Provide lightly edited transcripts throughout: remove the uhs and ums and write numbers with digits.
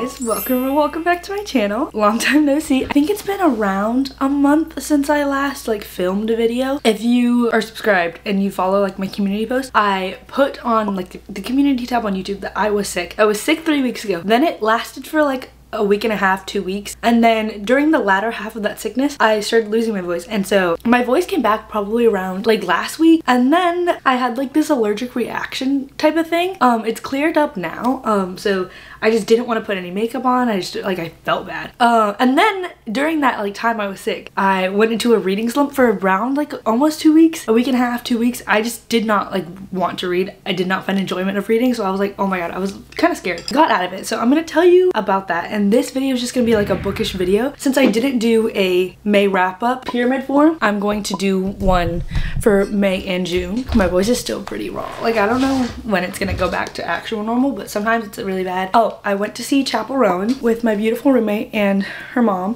guys, welcome back to my channel. Long time no see. I think it's been around a month since I last filmed a video. If you are subscribed and you follow my community posts, I put on the community tab on YouTube that I was sick. I was sick 3 weeks ago. Then it lasted for a week and a half, 2 weeks, and then during the latter half of that sickness I started losing my voice, and so my voice came back probably around last week, and then I had this allergic reaction type of thing. It's cleared up now, so I just didn't want to put any makeup on. I just I felt bad, and then during that time I was sick, I went into a reading slump for around almost 2 weeks, a week and a half, 2 weeks. I just did not want to read. I did not find enjoyment of reading, so I was oh my god, I was kind of scared. Got out of it, so I'm gonna tell you about that. And this video is just gonna be a bookish video. Since I didn't do a May wrap-up pyramid form, I'm going to do one for May and June. My voice is still pretty raw. I don't know when it's gonna go back to actual normal, but sometimes it's really bad. Oh, I went to see Chappell Roan with my beautiful roommate and her mom.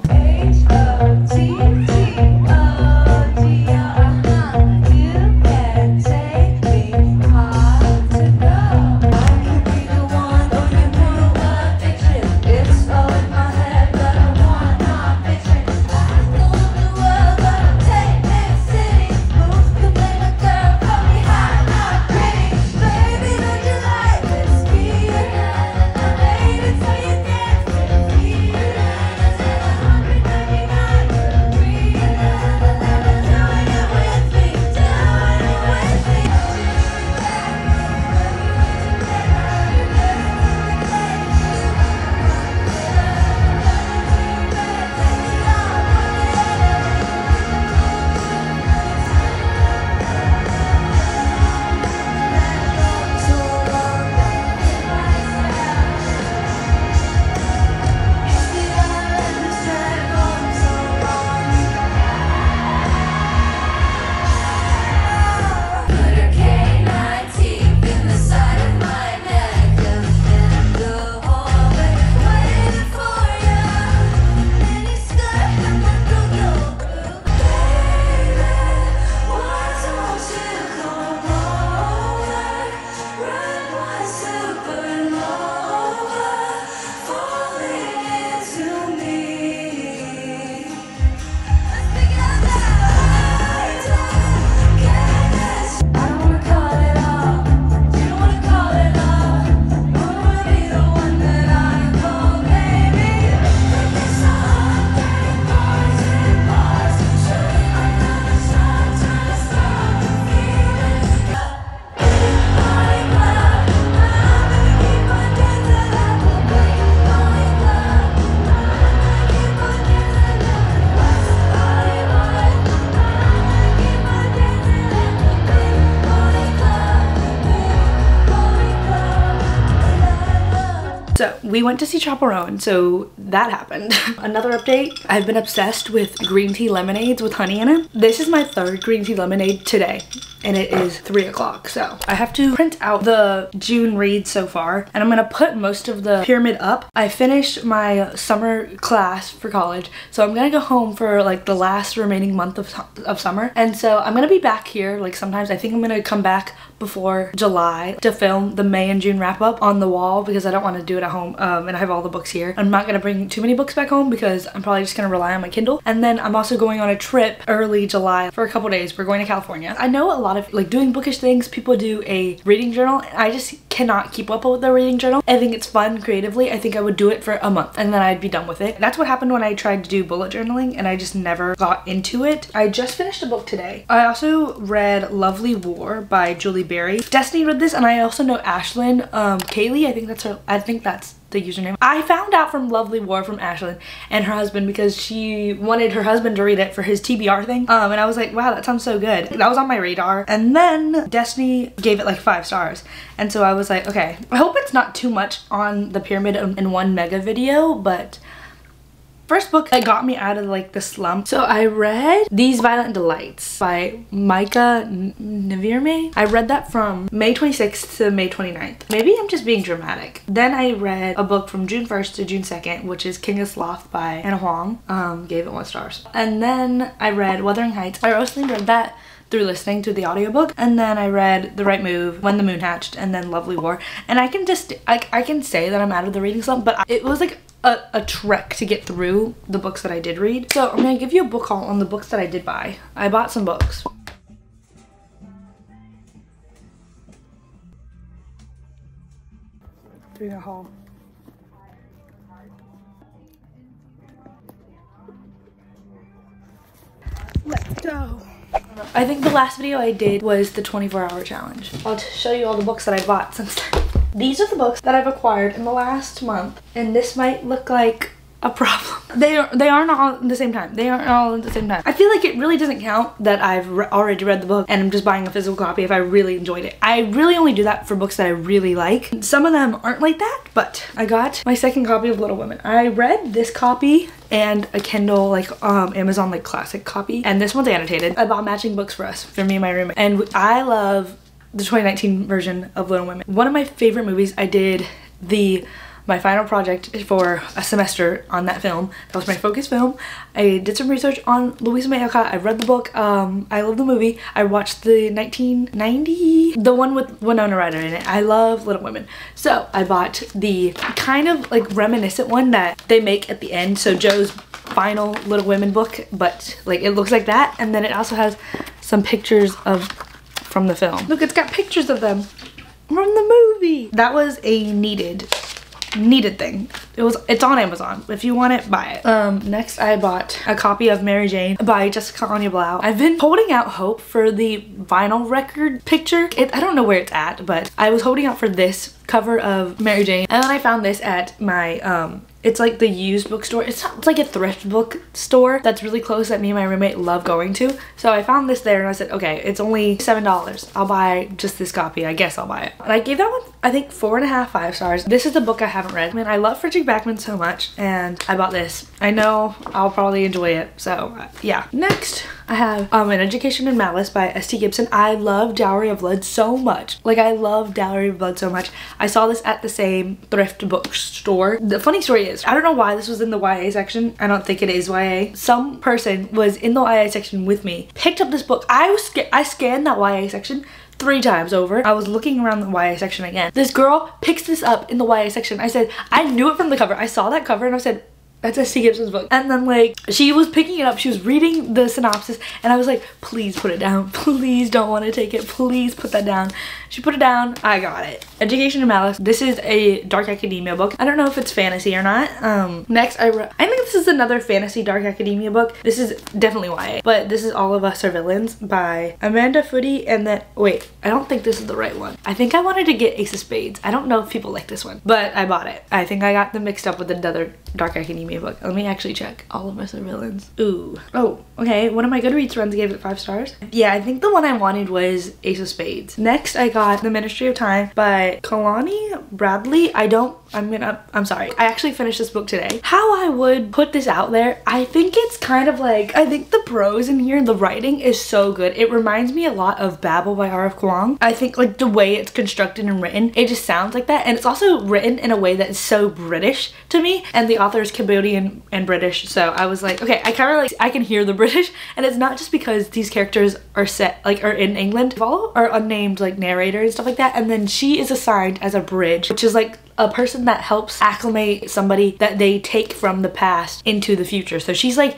So we went to see Chappell Roan, so that happened. Another update, I've been obsessed with green tea lemonades with honey in it. This is my third green tea lemonade today, and it is 3 o'clock. So I have to print out the June reads so far, and I'm gonna put most of the pyramid up. I finished my summer class for college, so I'm gonna go home for the last remaining month of summer. And so I'm gonna be back here sometimes. I think I'm gonna come back before July to film the May and June wrap up on the wall, because I don't want to do it at home, and I have all the books here. I'm not gonna bring too many books back home because I'm probably just gonna rely on my Kindle. And then I'm also going on a trip early July for a couple days. We're going to California. I know a lot of doing bookish things, people do a reading journal, and I just cannot keep up with the reading journal. I think it's fun creatively. I think I would do it for a month and then I'd be done with it. That's what happened when I tried to do bullet journaling, and I just never got into it. I just finished a book today. I also read Lovely War by Julie Berry. Destiny read this, and I also know Ashlyn Kaylee, I think that's the username. I found out from Lovely War from Ashlyn and her husband because she wanted her husband to read it for his TBR thing, and I was wow, that sounds so good. That was on my radar. And then Destiny gave it 5 stars, and so I was okay, I hope it's not too much on the pyramid in one mega video, but first book that got me out of like the slump. So I read These Violent Delights by Micah Nivirme. I read that from May 26th to May 29th. Maybe I'm just being dramatic. Then I read a book from June 1st to June 2nd, which is King of Sloth by Anna Huang. Gave it 1 star. And then I read Wuthering Heights. I mostly read that through listening to the audiobook, and then I read The Right Move, When the Moon Hatched, and then Lovely War. And I can just I can say that I'm out of the reading slump, but it was like a trek to get through the books that I did read. So I'm gonna give you a book haul on the books that I did buy. I bought some books. Doing a haul. Let's go. I think the last video I did was the 24-hour challenge. I'll show you all the books that I bought since then. These are the books that I've acquired in the last month, and this might look like a problem. They aren't all at the same time. They aren't all at the same time. I feel like it really doesn't count that I've already read the book and I'm just buying a physical copy if I really enjoyed it. I really only do that for books that I really like. Some of them aren't like that, but I got my second copy of Little Women. I read this copy and a Kindle like Amazon like classic copy, and this one's annotated. I bought matching books for us, for me and my roommate, and I love the 2019 version of Little Women. One of my favorite movies. I did my final project for a semester on that film. That was my focus film. I did some research on Louisa May Alcott. I read the book. I love the movie. I watched the 1990, the one with Winona Ryder in it. I love Little Women. So I bought the kind of like reminiscent one that they make at the end. So Joe's final Little Women book, but like it looks like that. And then it also has some pictures from the film. Look, it's got pictures of them from the movie. That was a needed thing. It's on Amazon. If you want it, buy it. Next I bought a copy of Mary Jane by Jessica Anya Blau. I've been holding out hope for the vinyl record picture. I don't know where it's at, but I was holding out for this cover of Mary Jane, and then I found this at my it's like the used bookstore. It's like a thrift book store that's really close that me and my roommate love going to. So I found this there and I said, okay, it's only $7. I'll buy just this copy. I guess I'll buy it. And I gave that one, I think 4.5, 5 stars. This is the book I haven't read. I mean, I love Frederick Backman so much, and I bought this. I know I'll probably enjoy it. So yeah. Next, I have An Education in Malice by S.T. Gibson. I love Dowry of Blood so much. Like, I love Dowry of Blood so much. I saw this at the same thrift bookstore. The funny story is, I don't know why this was in the YA section. I don't think it is YA. Some person was in the YA section with me, picked up this book. I scanned that YA section 3 times over. I was looking around the YA section again. This girl picks this up in the YA section. I said, I knew it from the cover. I saw that cover and I said, that's S.T. Gibson's book. And then like she was picking it up, she was reading the synopsis, and I was like, please put it down, please, don't want to take it, please put that down. She put it down. I got it. Education in Malice. This is a dark academia book. I don't know if it's fantasy or not. Next I think this is another fantasy dark academia book. This is definitely YA, but this is All of Us Are Villains by Amanda Footy. And then wait, I don't think this is the right one. I think I wanted to get Ace of Spades. I don't know if people like this one, but I bought it. I think I got them mixed up with another dark academia book. Let me actually check. All of Us Are Villains. Ooh. Oh, okay. One of my Goodreads friends gave it 5 stars. Yeah, I think the one I wanted was Ace of Spades. Next I got The Ministry of Time by Kalani Bradley. I'm sorry. I actually finished this book today. How I would put this out there, I think it's kind of like, I think the prose in here, the writing is so good. It reminds me a lot of Babel by R.F. Kuang. I think like the way it's constructed and written, it just sounds like that. And it's also written in a way that is so British to me. And the author is Cambodian and British. So I was like, okay, I kind of like, I can hear the British. And it's not just because these characters are set, like, are in England, or unnamed like narrator and stuff like that. And then she is assigned as a bridge, which is like a person that helps acclimate somebody that they take from the past into the future. So she's like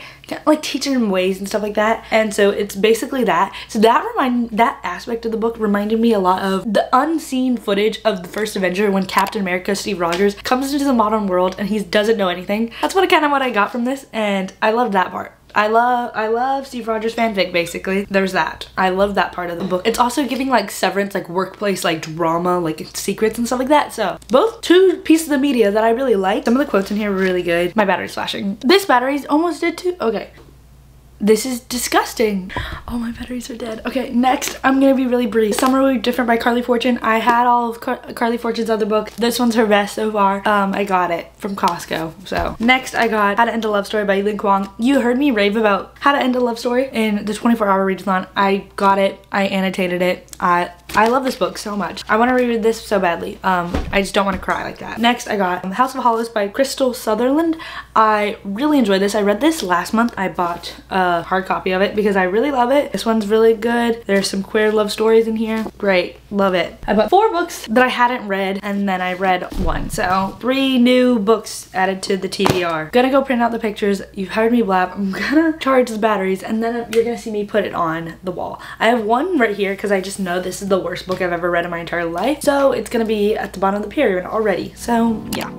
teaching them ways and stuff like that. And so it's basically that. So that aspect of the book reminded me a lot of the unseen footage of the first Avenger when Captain America, Steve Rogers, comes into the modern world and he doesn't know anything. That's what I got from this, and I loved that part. I love Steve Rogers fanfic, basically. There's that. I love that part of the book. It's also giving like Severance, like workplace, like drama, like secrets and stuff like that. So both 2 pieces of media that I really like. Some of the quotes in here were really good. My battery's flashing. This battery's almost dead too. Okay. This is disgusting. Oh, my batteries are dead. Okay, next, I'm gonna be really brief. Summer Will Be Different by Carly Fortune. I had all of Carly Fortune's other book. This one's her best so far. I got it from Costco. So next, I got How to End a Love Story by Yulin Kwong. You heard me rave about How to End a Love Story in the 24-hour readathon. I got it. I annotated it. I love this book so much. I want to reread this so badly. I just don't want to cry like that. Next, I got House of Hollows by Crystal Sutherland. I really enjoyed this. I read this last month. I bought a hard copy of it because I really love it. This one's really good. There's some queer love stories in here. Great. Love it. I bought 4 books that I hadn't read, and then I read 1. So 3 new books added to the TBR. Gonna go print out the pictures. You've heard me blab. I'm gonna charge the batteries, and then you're gonna see me put it on the wall. I have one right here because I just know this is the worst book I've ever read in my entire life. So it's gonna be at the bottom of the pyramid already. So yeah.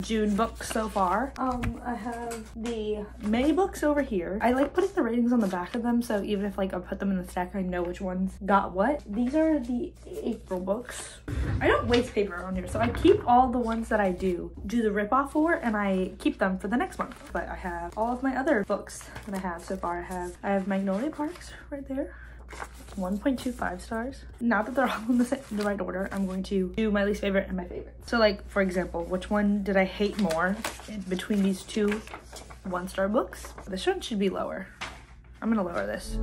June books so far. I have the May books over here. I like putting the ratings on the back of them, so even if like I put them in the stack, I know which ones got what. These are the April books. I don't waste paper on here, so I keep all the ones that I do the rip-off for, and I keep them for the next month. But I have all of my other books that I have so far. I have Magnolia Parks right there. 1.25 stars. Now that they're all in the right order, I'm going to do my least favorite and my favorite. So like, for example, which one did I hate more between these 2 1-star books? This one should be lower. I'm gonna lower this.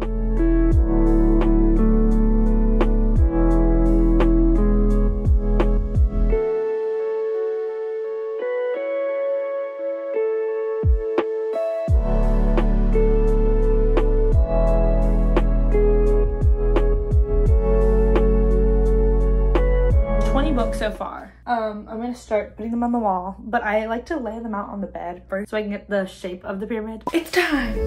Books so far. I'm gonna start putting them on the wall, but I like to lay them out on the bed first so I can get the shape of the pyramid. It's time!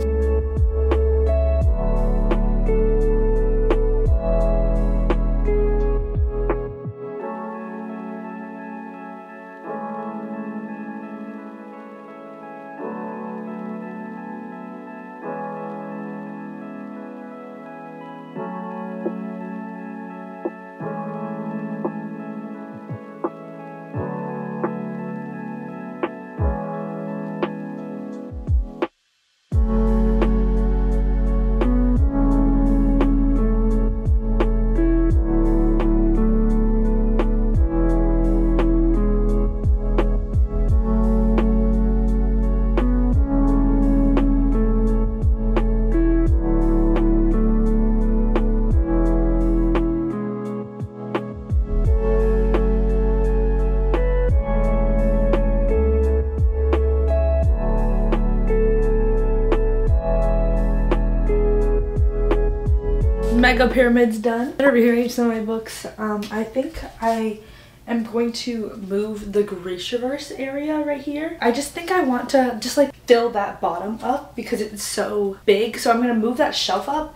Mega pyramid's done. I'm gonna rearrange some of my books. I think I am going to move the Grishaverse area right here. I just think I want to just like fill that bottom up because it's so big. So I'm gonna move that shelf up,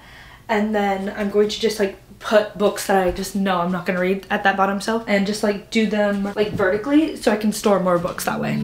and then I'm going to just like put books that I just know I'm not gonna read at that bottom shelf and just like do them like vertically so I can store more books that way.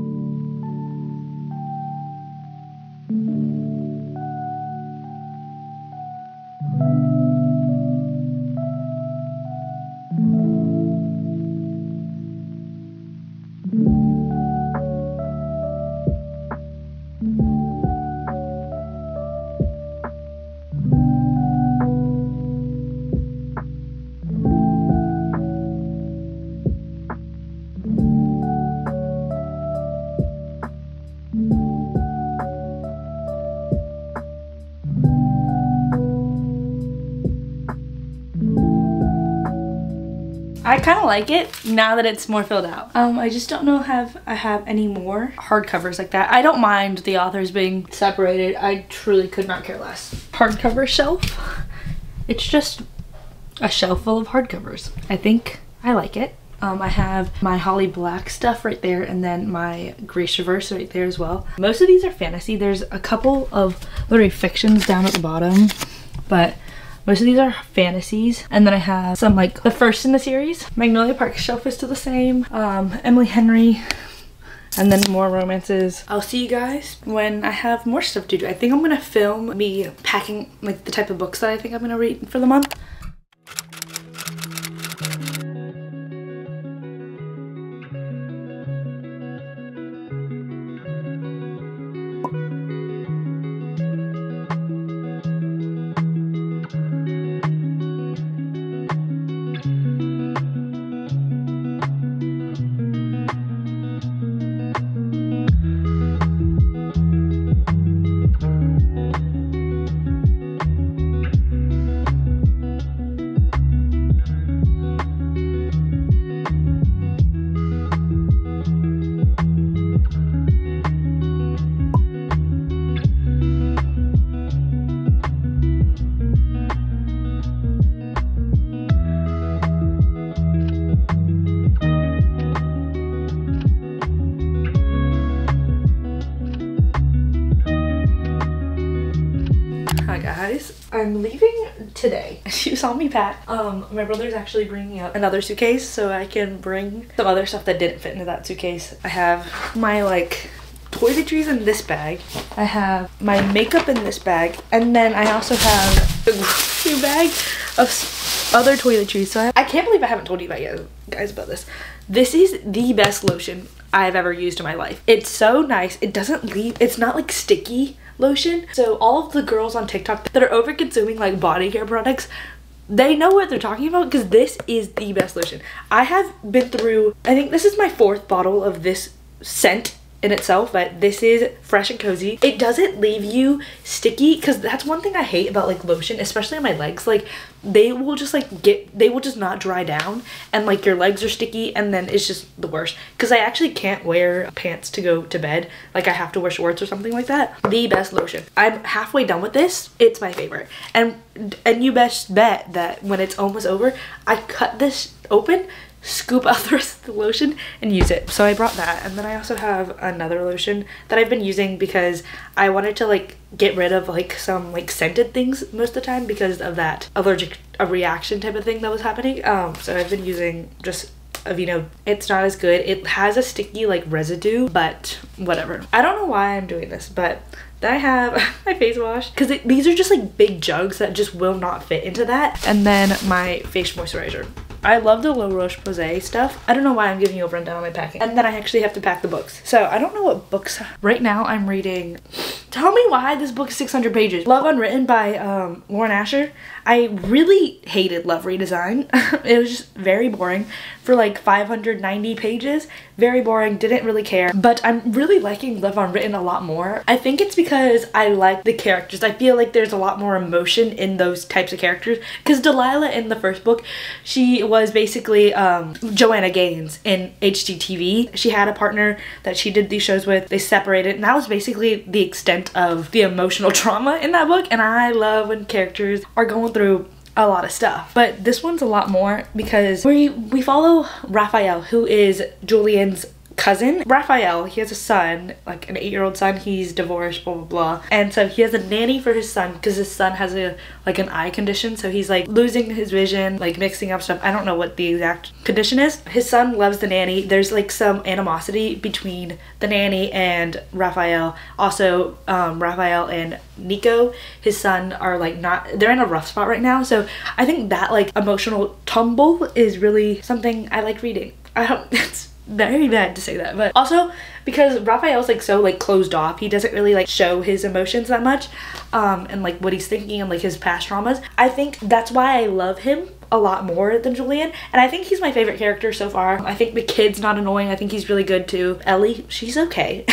I kind of like it now that it's more filled out. I just don't know if I have any more hardcovers like that. I don't mind the authors being separated. I truly could not care less. Hardcover shelf. It's just a shelf full of hardcovers. I think I like it. I have my Holly Black stuff right there, and then my Grishaverse right there as well. Most of these are fantasy. There's a couple of literary fictions down at the bottom, but most of these are fantasies. And then I have some like the first in the series. Magnolia Park shelf is still the same. Emily Henry. and then more romances. I'll see you guys when I have more stuff to do. I think I'm gonna film me packing like the type of books that I think I'm gonna read for the month. Hi guys, I'm leaving today. You saw me pack. My brother's actually bringing up another suitcase so I can bring some other stuff that didn't fit into that suitcase. I have my like toiletries in this bag. I have my makeup in this bag, and then I also have a grocery bag of other toiletries. So I can't believe I haven't told you guys about this. This is the best lotion I've ever used in my life. It's so nice. It doesn't leave, it's not like sticky lotion. So all of the girls on TikTok that are over consuming like body care products, they know what they're talking about, because this is the best lotion. I have been through, I think this is my 4th bottle of this scent in itself, but this is Fresh and Cozy. It doesn't leave you sticky, because that's one thing I hate about like lotion, especially on my legs. Like they will just not dry down, and like your legs are sticky, and then it's just the worst, because I actually can't wear pants to go to bed. Like I have to wear shorts or something like that. The best lotion. I'm halfway done with this. It's my favorite, and you best bet that when it's almost over, I cut this open, scoop out the rest of the lotion and use it. So I brought that, and then I also have another lotion that I've been using because I wanted to like get rid of like some like scented things most of the time because of that allergic reaction type of thing that was happening. So I've been using just Aveeno. It's not as good. It has a sticky like residue, but whatever. I don't know why I'm doing this, but then I have my face wash, because these are just like big jugs that just will not fit into that, and then my face moisturizer. I love the La Roche-Posay stuff. I don't know why I'm giving you a rundown on my packing. And then I actually have to pack the books. So I don't know what books. Right now I'm reading, tell me why this book is 600 pages. Love Unwritten by Lauren Asher. I really hated Love Redesign. It was just very boring for like 590 pages. Very boring, didn't really care. But I'm really liking Love Unwritten a lot more. I think it's because I like the characters. I feel like there's a lot more emotion in those types of characters. Because Delilah in the first book, she was basically Joanna Gaines in HGTV. She had a partner that she did these shows with. They separated, and that was basically the extent of the emotional trauma in that book. And I love when characters are going through a lot of stuff. But this one's a lot more because we follow Raphael, who is Julian's cousin. Raphael, he has a son, like an 8-year-old son. He's divorced, blah blah blah, and so he has a nanny for his son because his son has a like an eye condition, so he's like losing his vision, like mixing up stuff. I don't know what the exact condition is. His son loves the nanny. There's like some animosity between the nanny and Raphael. Also Raphael and Nico, his son, are like they're in a rough spot right now, so I think that like emotional tumble is really something I like reading. It's very bad to say that, but also because Raphael's like so like closed off, he doesn't really like show his emotions that much, and like what he's thinking and like his past traumas. I think that's why I love him a lot more than Julian, and I think he's my favorite character so far. I think the kid's not annoying. I think he's really good too. Ellie, she's okay.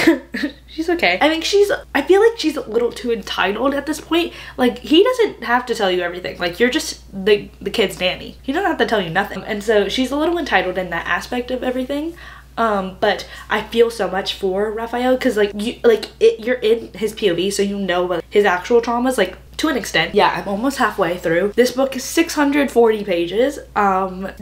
She's okay. I feel like she's a little too entitled at this point. Like, he doesn't have to tell you everything. Like, you're just the kid's nanny. He doesn't have to tell you nothing. And so she's a little entitled in that aspect of everything. But I feel so much for Raphael because like you're in his POV, so you know what his actual traumas, like, to an extent. Yeah, I'm almost halfway through. This book is 640 pages.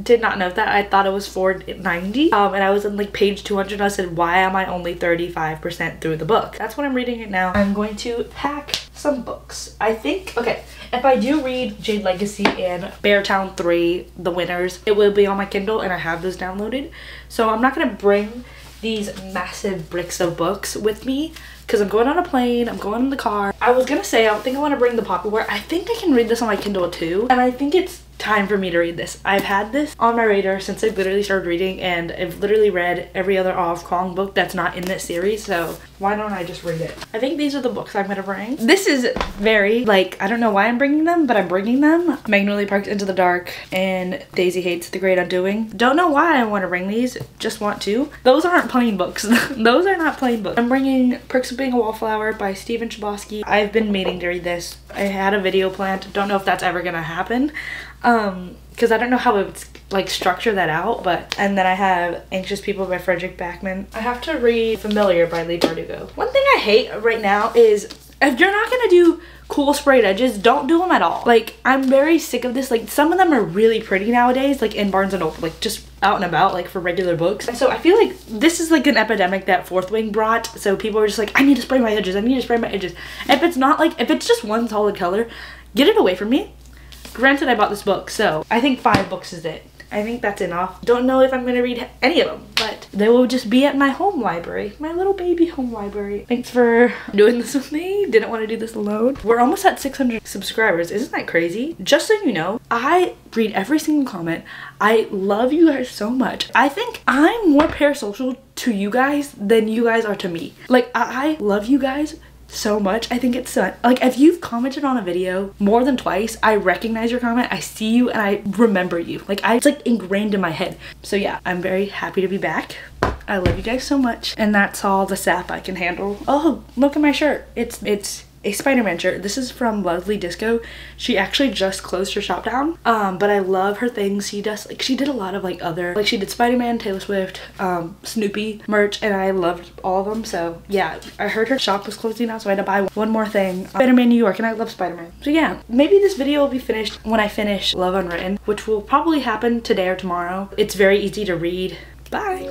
Did not know that. I thought it was 490. And I was on like page 200 and I said, why am I only 35% through the book? That's what I'm reading it now. I'm going to pack some books. I think, okay, if I do read Jade Legacy and Beartown 3, The Winners, it will be on my Kindle and I have those downloaded. So I'm not gonna bring these massive bricks of books with me because I'm going on a plane, I'm going in the car. I was gonna say I don't think I want to bring the Poppyware. I think I can read this on my Kindle too, and I think it's time for me to read this. I've had this on my radar since I literally started reading, and I've literally read every other Olive Kwong book that's not in this series, so why don't I just read it? I think these are the books I'm gonna bring. This is very, like, I don't know why I'm bringing them, but I'm bringing them. Magnolia Park's Into the Dark and Daisy Hates the Great Undoing. Don't know why I want to bring these, just want to. Those aren't plain books. Those are not plain books. I'm bringing Perks of Being a Wallflower by Stephen Chbosky. I've been meaning to read this. I had a video planned. Don't know if that's ever gonna happen. Because I don't know how it would like structure that out, but and then I have Anxious People by Frederick Backman. I have to read Familiar by Leigh Bardugo. One thing I hate right now is if you're not gonna do cool sprayed edges, don't do them at all. Like, I'm very sick of this. Like, some of them are really pretty nowadays, like in Barnes & Noble, like just out and about, like for regular books. And so I feel like this is like an epidemic that Fourth Wing brought. So people are just like, I need to spray my edges, I need to spray my edges. If it's not like, if it's just one solid color, get it away from me. Granted, I bought this book, so I think 5 books is it. I think that's enough. Don't know if I'm gonna read any of them, but they will just be at my home library, my little baby home library. Thanks for doing this with me. Didn't want to do this alone. We're almost at 600 subscribers. Isn't that crazy? Just so you know, I read every single comment. I love you guys so much. I think I'm more parasocial to you guys than you guys are to me. Like, I love you guys so much. I think it's like, if you've commented on a video more than twice, I recognize your comment, I see you, and I remember you. Like, it's like ingrained in my head. So yeah, I'm very happy to be back. I love you guys so much, and that's all the sap I can handle. Oh, look at my shirt. It's a Spider-Man shirt. This is from Lovely Disco. She actually just closed her shop down, but I love her things. She does, like, she did a lot of like other, like she did Spider-Man, Taylor Swift, Snoopy merch, and I loved all of them. So yeah, I heard her shop was closing now, so I had to buy one more thing. Spider-Man New York, and I love Spider-Man. So yeah, maybe this video will be finished when I finish Love Unwritten, which will probably happen today or tomorrow. It's very easy to read. Bye.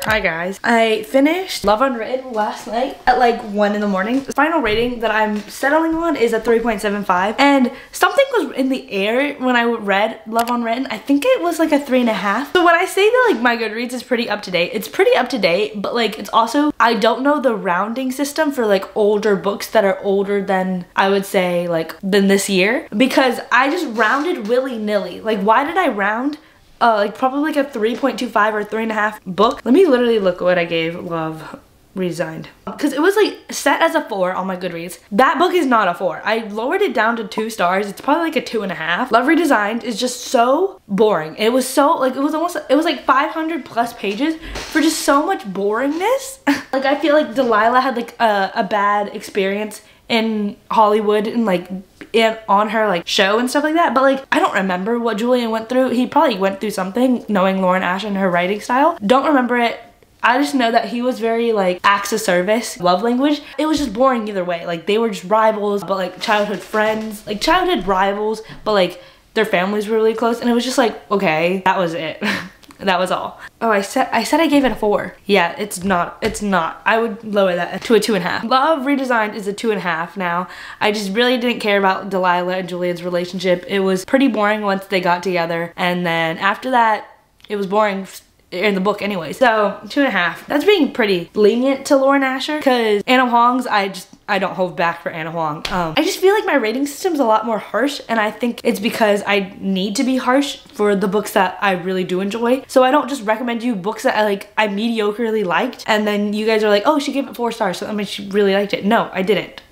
Hi guys, I finished Love Unwritten last night at like 1 in the morning. The final rating that I'm settling on is a 3.75, and something was in the air when I read Love Unwritten. I think it was like a 3.5. So when I say that like my Goodreads is pretty up to date, it's pretty up to date, but like it's also, I don't know the rounding system for like older books that are older than, I would say, like than this year, because I just rounded willy-nilly. Like, why did I round like probably like a 3.25 or 3.5 book? Let me literally look at what I gave Love Redesigned, because it was like set as a 4 on my Goodreads. That book is not a 4. I lowered it down to 2 stars. It's probably like a 2.5. Love Redesigned is just so boring. It was so like, it was like 500 plus pages for just so much boringness. Like, I feel like Delilah had like a bad experience in Hollywood and like on her like show and stuff like that, but like I don't remember what Julian went through. He probably went through something, knowing Lauren Ash and her writing style. Don't remember it. I just know that he was very like acts of service, love language. It was just boring either way. Like, they were just rivals, but like childhood friends, like childhood rivals, but like their families were really close, and it was just like, okay, that was it. That was all. Oh, I said I gave it a 4. Yeah, it's not. I would lower that to a 2.5. Love Redesigned is a 2.5 now. I just really didn't care about Delilah and Julian's relationship. It was pretty boring once they got together, and then after that, it was boring in the book anyway. So 2.5. That's being pretty lenient to Lauren Asher, because Anna Huang's, I don't hold back for Anna Huang. I just feel like my rating system is a lot more harsh, and I think it's because I need to be harsh for the books that I really do enjoy. So I don't just recommend you books that I mediocrely liked, and then you guys are like, oh, she gave it 4 stars, so I mean she really liked it. No, I didn't.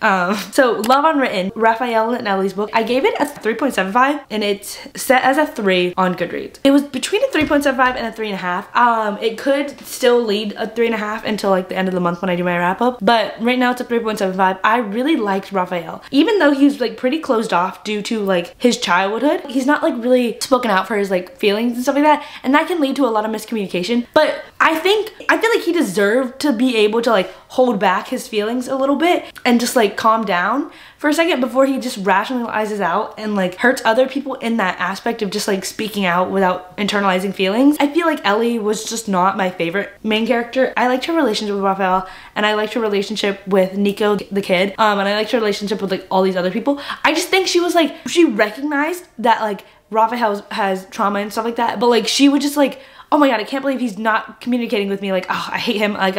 So Love Unwritten, Raphael and Ellie's book, I gave it a 3.75, and it's set as a 3 on Goodreads. It was between a 3.75 and a 3.5. It could still lead a 3.5 until like the end of the month when I do my wrap up, but right now it's a 3.75. I really liked Raphael. Even though he's like pretty closed off due to like his childhood, he's not like really spoken out for his like feelings and stuff like that, and that can lead to a lot of miscommunication. But I feel like he deserved to be able to like hold back his feelings a little bit and just like calm down, for a second before he just rationalizes out and like hurts other people in that aspect of just like speaking out without internalizing feelings. I feel like Ellie was just not my favorite main character. I liked her relationship with Raphael, and I liked her relationship with Nico the kid, and I liked her relationship with like all these other people. I just think she was like, she recognized that like Raphael has trauma and stuff like that, but like she would just like, oh my god, I can't believe he's not communicating with me, like, oh, I hate him, like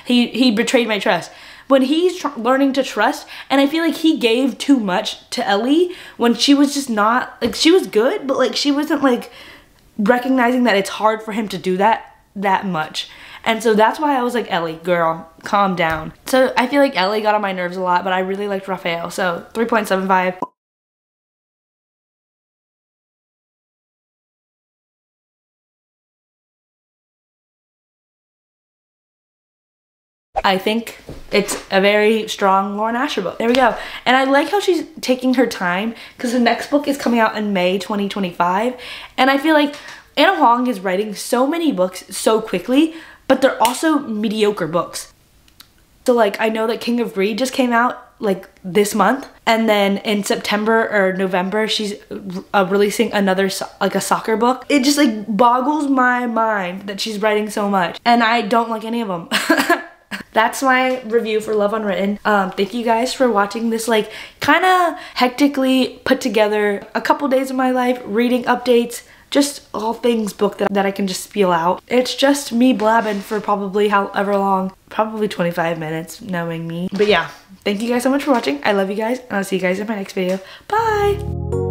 he betrayed my trust. When he's learning to trust, and I feel like he gave too much to Ellie when she was just not, like, she was good, but like she wasn't like recognizing that it's hard for him to do that much. And so that's why I was like, Ellie, girl, calm down. So I feel like Ellie got on my nerves a lot, but I really liked Raphael, so 3.75. I think it's a very strong Lauren Asher book. There we go. And I like how she's taking her time, because the next book is coming out in May 2025. And I feel like Anna Huang is writing so many books so quickly, but they're also mediocre books. So like, I know that King of Greed just came out like this month, and then in September or November she's releasing another like a soccer book. It just like boggles my mind that she's writing so much, and I don't like any of them. That's my review for Love Unwritten. Thank you guys for watching this like kind of hectically put together a couple days of my life, reading updates, just all things book that I can just spiel out. It's just me blabbing for probably however long, probably 25 minutes knowing me. But yeah, thank you guys so much for watching. I love you guys, and I'll see you guys in my next video. Bye!